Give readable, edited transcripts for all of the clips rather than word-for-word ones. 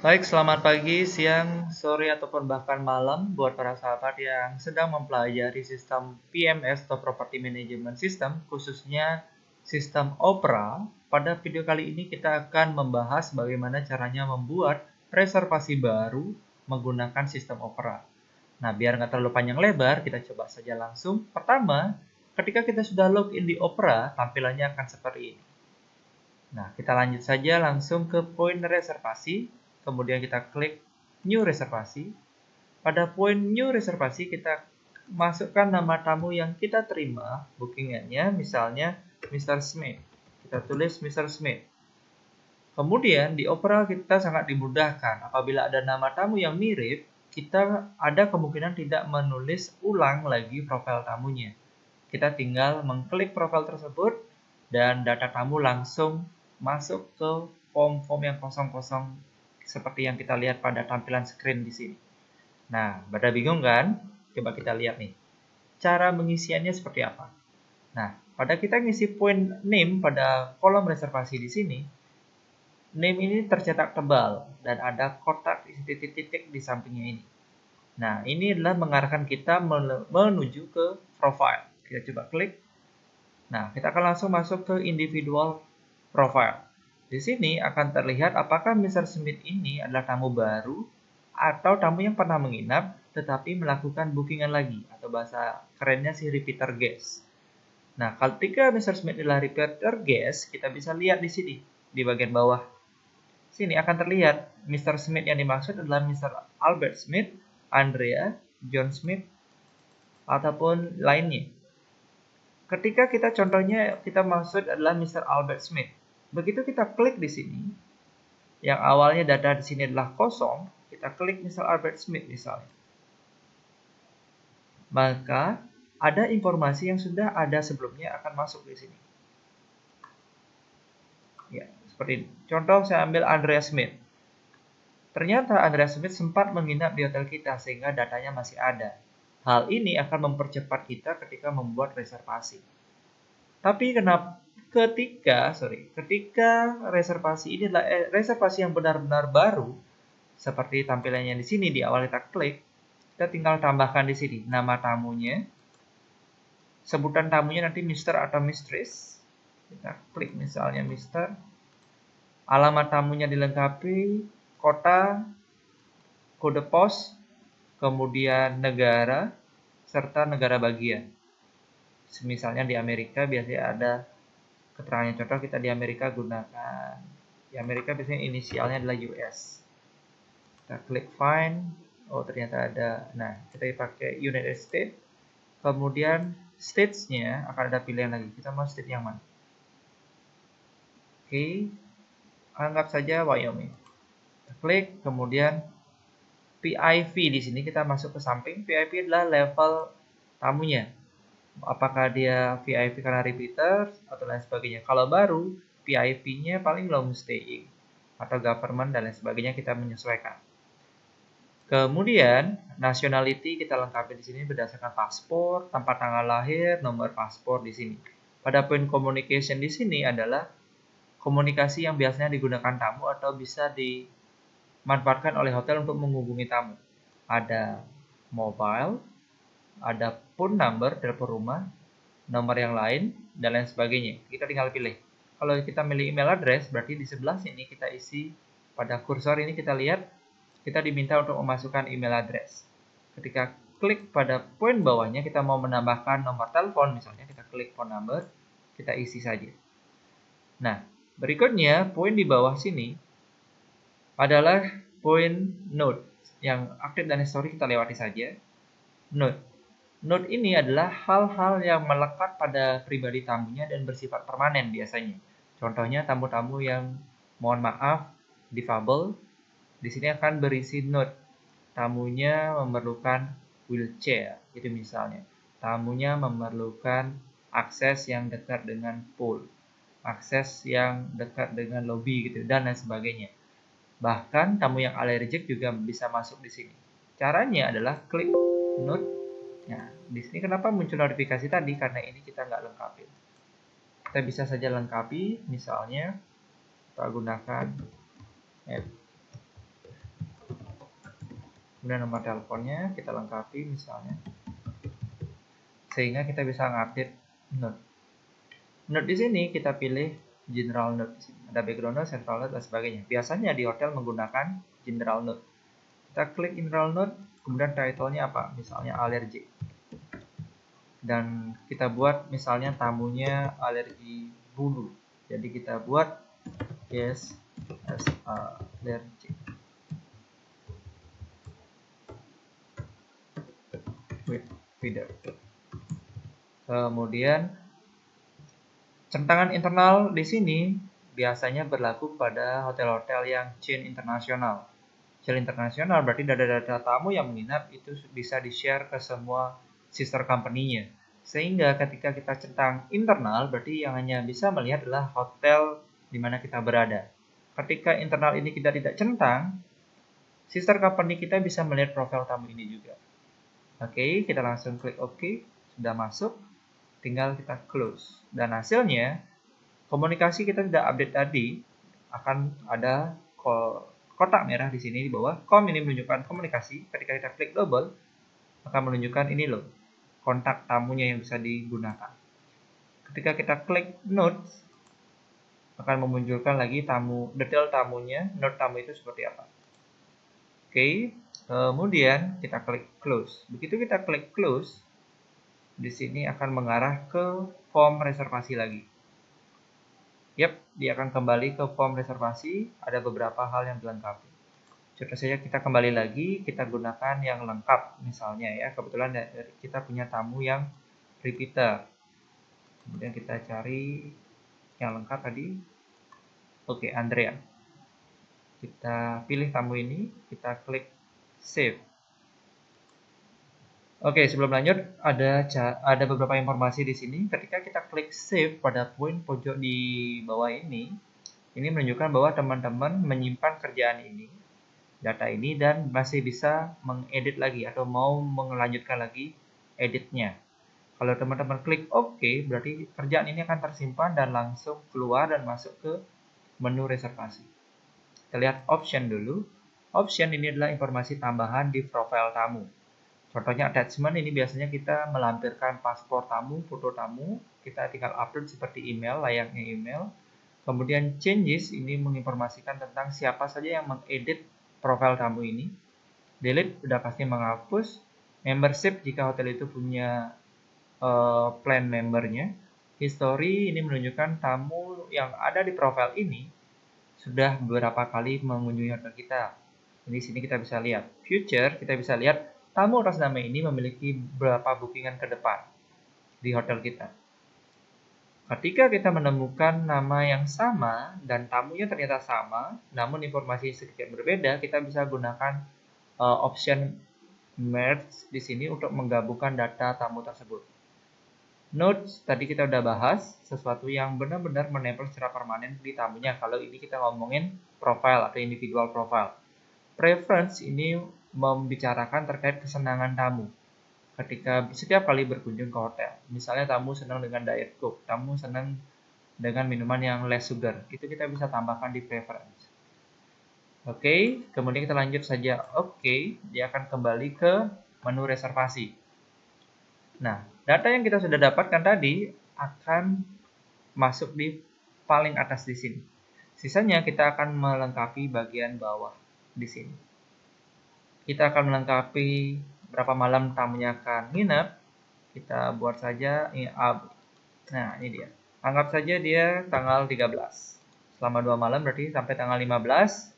Baik, selamat pagi, siang, sore, ataupun bahkan malam buat para sahabat yang sedang mempelajari sistem PMS atau Property Management System, khususnya sistem Opera. Pada video kali ini kita akan membahas bagaimana caranya membuat reservasi baru menggunakan sistem Opera. Nah, biar nggak terlalu panjang lebar, kita coba saja langsung. Pertama, ketika kita sudah login di Opera, tampilannya akan seperti ini. Nah, kita lanjut saja langsung ke poin reservasi. Kemudian kita klik New Reservasi. Pada poin New Reservasi kita masukkan nama tamu yang kita terima bookingannya, misalnya Mr. Smith. Kita tulis Mr. Smith. Kemudian di Opera kita sangat dimudahkan. Apabila ada nama tamu yang mirip, kita ada kemungkinan tidak menulis ulang lagi profil tamunya. Kita tinggal mengklik profil tersebut dan data tamu langsung masuk ke form-form yang kosong-kosong seperti yang kita lihat pada tampilan screen di sini. Nah, pada bingung kan? Coba kita lihat nih. Cara mengisiannya seperti apa? Nah, pada kita ngisi poin name pada kolom reservasi di sini, name ini tercetak tebal dan ada kotak isi titik-titik di sampingnya ini. Nah, ini adalah mengarahkan kita menuju ke profile. Kita coba klik. Nah, kita akan langsung masuk ke individual profile. Di sini akan terlihat apakah Mr. Smith ini adalah tamu baru atau tamu yang pernah menginap tetapi melakukan bookingan lagi, atau bahasa kerennya sih repeater guest. Nah, ketika Mr. Smith adalah repeater guest, kita bisa lihat di sini di bagian bawah. Sini akan terlihat Mr. Smith yang dimaksud adalah Mr. Albert Smith, Andrea, John Smith, ataupun lainnya. Ketika kita contohnya kita maksud adalah Mr. Albert Smith. Begitu kita klik di sini, yang awalnya data di sini adalah kosong, kita klik Mr. Albert Smith misalnya. Maka ada informasi yang sudah ada sebelumnya akan masuk di sini. Ya, seperti ini. Contoh saya ambil Andrea Smith. Ternyata Andrea Smith sempat menginap di hotel kita sehingga datanya masih ada. Hal ini akan mempercepat kita ketika membuat reservasi. Tapi ketika reservasi ini adalah reservasi yang benar-benar baru, seperti tampilannya di sini di awal kita klik, kita tinggal tambahkan di sini nama tamunya, sebutan tamunya nanti Mr. atau Mistress. Kita klik misalnya Mr. Alamat tamunya dilengkapi, kota, kode pos, kemudian negara, serta negara bagian. Misalnya di Amerika biasanya ada keterangannya, contoh kita di Amerika gunakan, di Amerika biasanya inisialnya adalah US. Kita klik find, oh ternyata ada, nah kita pakai United States, kemudian states-nya akan ada pilihan lagi, kita mau state yang mana. Oke, anggap saja Wyoming. Kita klik, kemudian PIV di sini kita masuk ke samping. PIV adalah level tamunya. Apakah dia VIP karena repeater atau lain sebagainya. Kalau baru, PIP-nya paling long staying atau government dan lain sebagainya, kita menyesuaikan. Kemudian, nationality kita lengkapi di sini berdasarkan paspor, tempat tanggal lahir, nomor paspor di sini. Pada poin communication di sini adalah komunikasi yang biasanya digunakan tamu atau bisa dimanfaatkan oleh hotel untuk menghubungi tamu. Ada mobile, ada phone number, telepon rumah, nomor yang lain, dan lain sebagainya. Kita tinggal pilih. Kalau kita milih email address, berarti di sebelah sini kita isi pada kursor ini kita lihat, kita diminta untuk memasukkan email address. Ketika klik pada poin bawahnya, kita mau menambahkan nomor telepon, misalnya kita klik phone number, kita isi saja. Nah, berikutnya poin di bawah sini adalah poin note yang aktif dan history, kita lewati saja. Note ini adalah hal-hal yang melekat pada pribadi tamunya dan bersifat permanen biasanya. Contohnya tamu-tamu yang mohon maaf difabel, di sini akan berisi note. Tamunya memerlukan wheelchair, itu misalnya. Tamunya memerlukan akses yang dekat dengan pool, akses yang dekat dengan lobby gitu dan lain sebagainya. Bahkan tamu yang alergik juga bisa masuk di sini. Caranya adalah klik note. Nah, di sini kenapa muncul notifikasi tadi? Karena ini kita nggak lengkapi. Kita bisa saja lengkapi, misalnya kita gunakan add. Kemudian nomor teleponnya kita lengkapi misalnya, sehingga kita bisa ngupdate note. Note di sini kita pilih general note. Ada background note, central note, dan sebagainya. Biasanya di hotel menggunakan general note. Kita klik general note, kemudian title-nya apa? Misalnya alergi. Dan kita buat misalnya tamunya alergi bulu. Jadi kita buat guest as allergic with feeder. Kemudian centangan internal di sini biasanya berlaku pada hotel-hotel yang chain internasional. Chain internasional berarti data-data tamu yang menginap itu bisa di-share ke semua sister company-nya. Sehingga ketika kita centang internal, berarti yang hanya bisa melihat adalah hotel di mana kita berada. Ketika internal ini kita tidak centang, sister company kita bisa melihat profil tamu ini juga. Oke, kita langsung klik OK. Sudah masuk. Tinggal kita close. Dan hasilnya, komunikasi kita tidak update tadi, akan ada kotak merah di sini di bawah. Com ini menunjukkan komunikasi. Ketika kita klik double, akan menunjukkan ini loh, kontak tamunya yang bisa digunakan. Ketika kita klik notes, akan memunculkan lagi detail tamunya, note tamu itu seperti apa. Oke, kemudian kita klik close. Begitu kita klik close, di sini akan mengarah ke form reservasi lagi. Yap, dia akan kembali ke form reservasi. Ada beberapa hal yang dilengkapi. Contoh saja kita kembali lagi, kita gunakan yang lengkap misalnya ya. Kebetulan kita punya tamu yang repeater. Kemudian kita cari yang lengkap tadi. Oke, Andrea. Kita pilih tamu ini, kita klik save. Oke, sebelum lanjut ada beberapa informasi di sini. Ketika kita klik save pada poin pojok di bawah ini menunjukkan bahwa teman-teman menyimpan kerjaan ini, data ini, dan masih bisa mengedit lagi atau mau melanjutkan lagi editnya. Kalau teman-teman klik OK, berarti kerjaan ini akan tersimpan dan langsung keluar dan masuk ke menu reservasi. Kita lihat option dulu. Option ini adalah informasi tambahan di profil tamu. Contohnya attachment ini biasanya kita melampirkan paspor tamu, foto tamu, kita tinggal upload seperti email, layaknya email. Kemudian changes ini menginformasikan tentang siapa saja yang mengedit profil tamu ini. Delete sudah pasti menghapus. Membership jika hotel itu punya plan membernya. History ini menunjukkan tamu yang ada di profil ini sudah beberapa kali mengunjungi hotel kita. Di sini kita bisa lihat. Future, kita bisa lihat tamu atas nama ini memiliki berapa bookingan ke depan di hotel kita. Ketika kita menemukan nama yang sama dan tamunya ternyata sama, namun informasi sedikit berbeda, kita bisa gunakan option merge di sini untuk menggabungkan data tamu tersebut. Notes, tadi kita udah bahas, sesuatu yang benar-benar menempel secara permanen di tamunya. Kalau ini kita ngomongin profile atau individual profile. Preference ini membicarakan terkait kesenangan tamu ketika setiap kali berkunjung ke hotel. Misalnya tamu senang dengan diet coke, tamu senang dengan minuman yang less sugar. Itu kita bisa tambahkan di preference. Oke, kemudian kita lanjut saja. Oke, dia akan kembali ke menu reservasi. Nah, data yang kita sudah dapatkan tadi akan masuk di paling atas di sini. Sisanya kita akan melengkapi bagian bawah di sini. Kita akan melengkapi berapa malam tamunya akan nginep. Kita buat saja ini. Nah, ini dia. Anggap saja dia tanggal 13. Selama 2 malam berarti sampai tanggal 15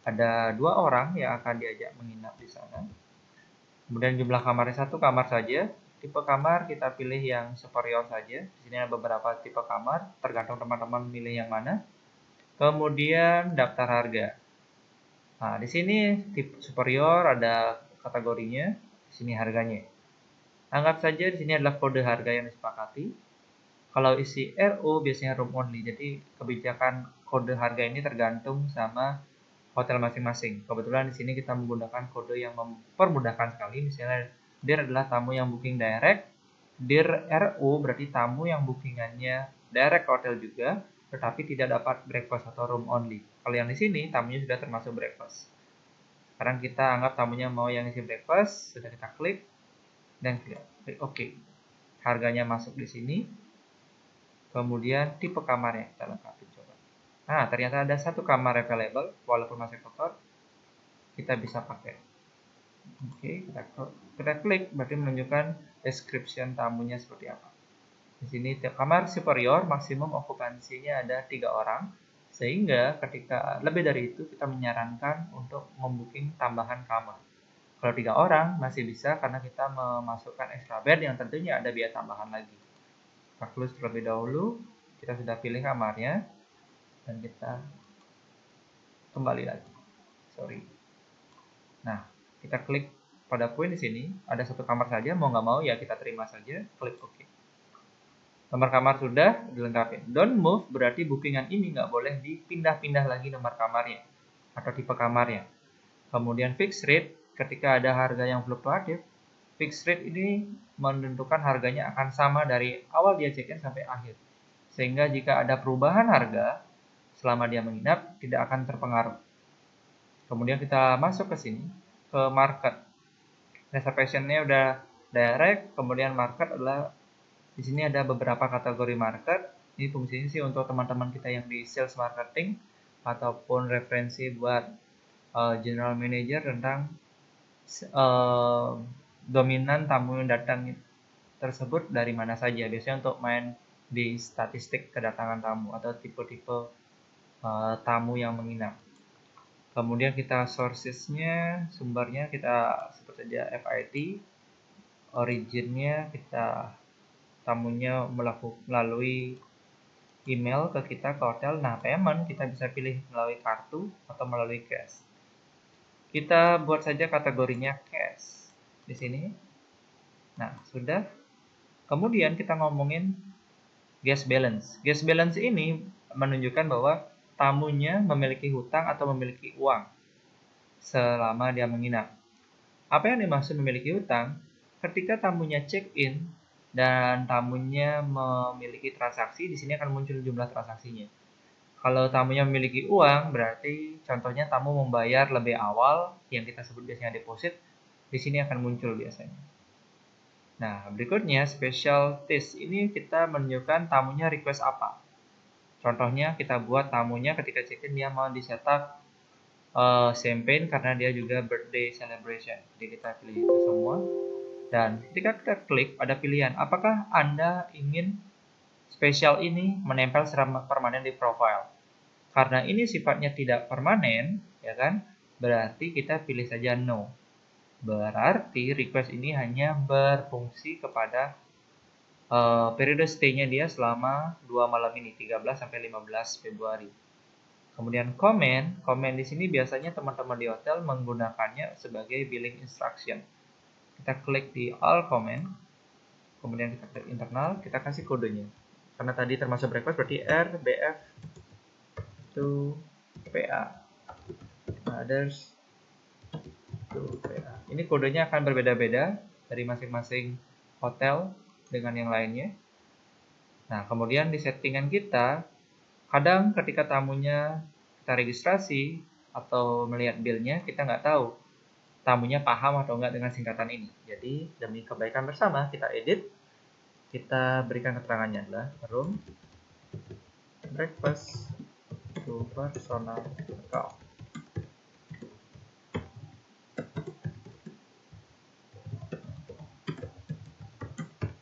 ada 2 orang yang akan diajak menginap di sana. Kemudian jumlah kamarnya 1 kamar saja. Tipe kamar kita pilih yang superior saja. Di sini ada beberapa tipe kamar, tergantung teman-teman milih yang mana. Kemudian daftar harga. Nah, di sini tipe superior ada kategorinya, di sini harganya. Anggap saja di sini adalah kode harga yang disepakati. Kalau isi RO biasanya room only, jadi kebijakan kode harga ini tergantung sama hotel masing-masing. Kebetulan di sini kita menggunakan kode yang mempermudahkan sekali. Misalnya DIR adalah tamu yang booking direct, DIR RO berarti tamu yang bookingannya direct hotel juga, tetapi tidak dapat breakfast atau room only. Kalau yang di sini tamunya sudah termasuk breakfast. Sekarang kita anggap tamunya mau yang isi breakfast, sudah kita klik dan klik OK. Harganya masuk di sini. Kemudian tipe kamarnya kita lengkapi coba. Nah, ternyata ada satu kamar available, walaupun masih kotor, kita bisa pakai. Oke, kita klik, berarti menunjukkan description tamunya seperti apa. Di sini kamar superior maksimum okupansinya ada 3 orang, sehingga ketika lebih dari itu kita menyarankan untuk membooking tambahan kamar. Kalau 3 orang masih bisa karena kita memasukkan extra bed yang tentunya ada biaya tambahan lagi. Kita close terlebih dahulu, kita sudah pilih kamarnya, dan kita kembali lagi. Nah, kita klik pada poin di sini, ada satu kamar saja, mau nggak mau ya kita terima saja, klik OK. Nomor kamar sudah dilengkapi. Don't move berarti bookingan ini nggak boleh dipindah-pindah lagi nomor kamarnya atau tipe kamarnya. Kemudian fixed rate, ketika ada harga yang fluktuatif, fixed rate ini menentukan harganya akan sama dari awal dia check-in sampai akhir. Sehingga jika ada perubahan harga selama dia menginap, tidak akan terpengaruh. Kemudian kita masuk ke sini, ke market. Reservation-nya udah direct, kemudian market adalah di sini ada beberapa kategori market. Ini fungsinya sih untuk teman-teman kita yang di sales marketing ataupun referensi buat general manager tentang dominan tamu yang datang tersebut dari mana saja. Biasanya untuk main di statistik kedatangan tamu atau tipe-tipe tamu yang menginap. Kemudian kita sourcesnya, sumbernya kita sebut saja FIT. Originnya kita tamunya melalui email ke kita ke hotel. Nah, payment kita bisa pilih melalui kartu atau melalui cash. Kita buat saja kategorinya cash di sini. Nah, sudah. Kemudian kita ngomongin guest balance. Guest balance ini menunjukkan bahwa tamunya memiliki hutang atau memiliki uang selama dia menginap. Apa yang dimaksud memiliki hutang? Ketika tamunya check-in dan tamunya memiliki transaksi, di sini akan muncul jumlah transaksinya. Kalau tamunya memiliki uang, berarti contohnya tamu membayar lebih awal, yang kita sebut biasanya deposit, di sini akan muncul biasanya. Nah, berikutnya special taste. Ini kita menunjukkan tamunya request apa. Contohnya kita buat tamunya ketika check-in dia mau dicetak champagne karena dia juga birthday celebration. Jadi kita pilih itu semua. Dan ketika kita klik ada pilihan apakah Anda ingin spesial ini menempel secara permanen di profile. Karena ini sifatnya tidak permanen, ya kan? Berarti kita pilih saja no. Berarti request ini hanya berfungsi kepada periode stay-nya dia selama 2 malam ini, 13 sampai 15 Februari. Kemudian komen di sini biasanya teman-teman di hotel menggunakannya sebagai billing instruction. Kita klik di all comment, kemudian kita klik internal, kita kasih kodenya. Karena tadi termasuk breakfast berarti RBF to PA. Others to PA. Ini kodenya akan berbeda-beda dari masing-masing hotel dengan yang lainnya. Nah, kemudian di settingan kita, kadang ketika tamunya kita registrasi atau melihat bill-nya, kita nggak tahu tamunya paham atau enggak dengan singkatan ini. Jadi, demi kebaikan bersama, kita edit, kita berikan keterangannya adalah room breakfast to personal account.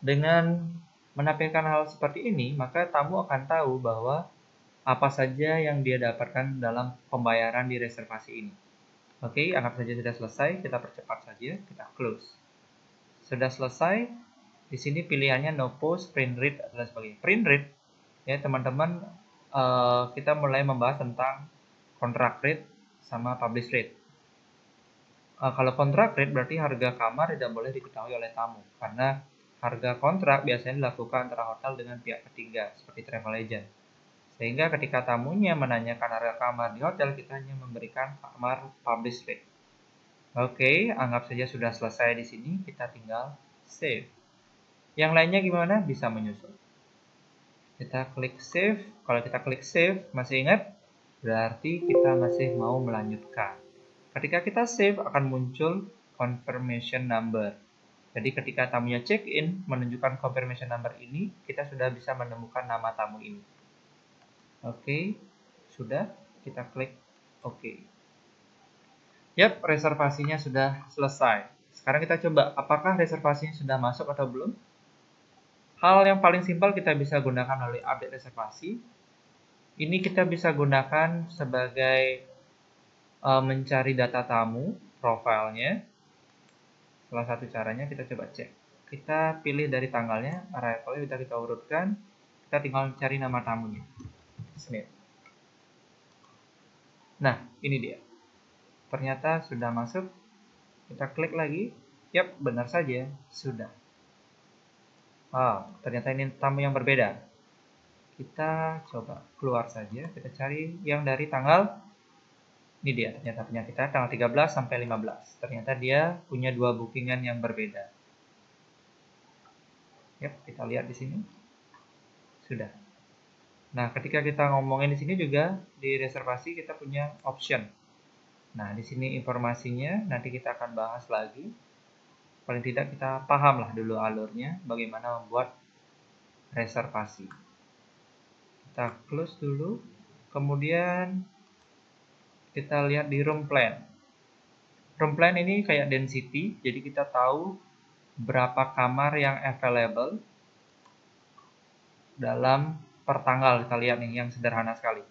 Dengan menampilkan hal seperti ini, maka tamu akan tahu bahwa apa saja yang dia dapatkan dalam pembayaran di reservasi ini. Oke, anggap saja sudah selesai, kita percepat saja, kita close. Sudah selesai, di sini pilihannya no post, print read, dan sebagainya. Print read, ya teman-teman, kita mulai membahas tentang contract rate sama publish rate. Kalau contract rate berarti harga kamar tidak boleh diketahui oleh tamu, karena harga kontrak biasanya dilakukan antara hotel dengan pihak ketiga, seperti travel agent. Sehingga ketika tamunya menanyakan harga kamar di hotel, kita hanya memberikan kamar publish rate. Oke, anggap saja sudah selesai di sini, kita tinggal save. Yang lainnya gimana? Bisa menyusul. Kita klik save. Kalau kita klik save, masih ingat? Berarti kita masih mau melanjutkan. Ketika kita save akan muncul confirmation number. Jadi ketika tamunya check-in menunjukkan confirmation number ini, kita sudah bisa menemukan nama tamu ini. Oke, sudah, kita klik OK. Yap, reservasinya sudah selesai. Sekarang kita coba apakah reservasinya sudah masuk atau belum. Hal yang paling simpel kita bisa gunakan melalui update reservasi. Ini kita bisa gunakan sebagai mencari data tamu, profilnya. Salah satu caranya kita coba cek. Kita pilih dari tanggalnya, arrivalnya sudah kita urutkan. Kita tinggal cari nama tamunya. Smith. Nah, ini dia. Ternyata sudah masuk. Kita klik lagi. Yap, benar saja, sudah. Ternyata ini tamu yang berbeda. Kita coba keluar saja. Kita cari yang dari tanggal. Ini dia, ternyata punya kita tanggal 13 sampai 15. Ternyata dia punya 2 bookingan yang berbeda. Yap, kita lihat di sini. Sudah. Nah, ketika kita ngomongin di sini juga di reservasi kita punya option. Nah, di sini informasinya nanti kita akan bahas lagi. Paling tidak kita paham lah dulu alurnya bagaimana membuat reservasi. Kita close dulu. Kemudian kita lihat di room plan. Room plan ini kayak density, jadi kita tahu berapa kamar yang available dalam per tanggal. Kita lihat nih yang sederhana sekali.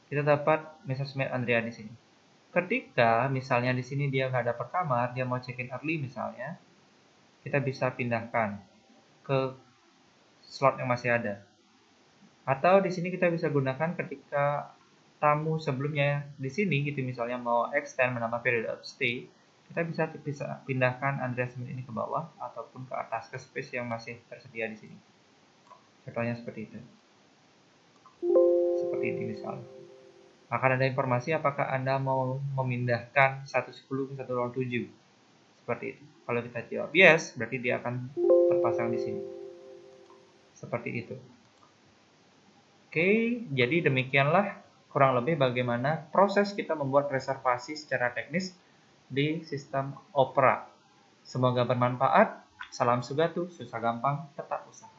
Kita dapat Mr. Smith Andrea di sini. Ketika misalnya di sini dia nggak dapat kamar, dia mau check-in early misalnya, kita bisa pindahkan ke slot yang masih ada. Atau di sini kita bisa gunakan ketika tamu sebelumnya di sini gitu misalnya mau extend menambah period of stay, kita bisa pindahkan Andrea Smith ini ke bawah ataupun ke atas ke space yang masih tersedia di sini. Contohnya seperti itu. Seperti ini misalnya. Akan ada informasi apakah Anda mau memindahkan 110 ke 107. Seperti itu. Kalau kita jawab yes, berarti dia akan terpasang di sini. Seperti itu. Oke, jadi demikianlah kurang lebih bagaimana proses kita membuat reservasi secara teknis di sistem Opera. Semoga bermanfaat. Salam Sugatu, susah gampang, tetap usaha.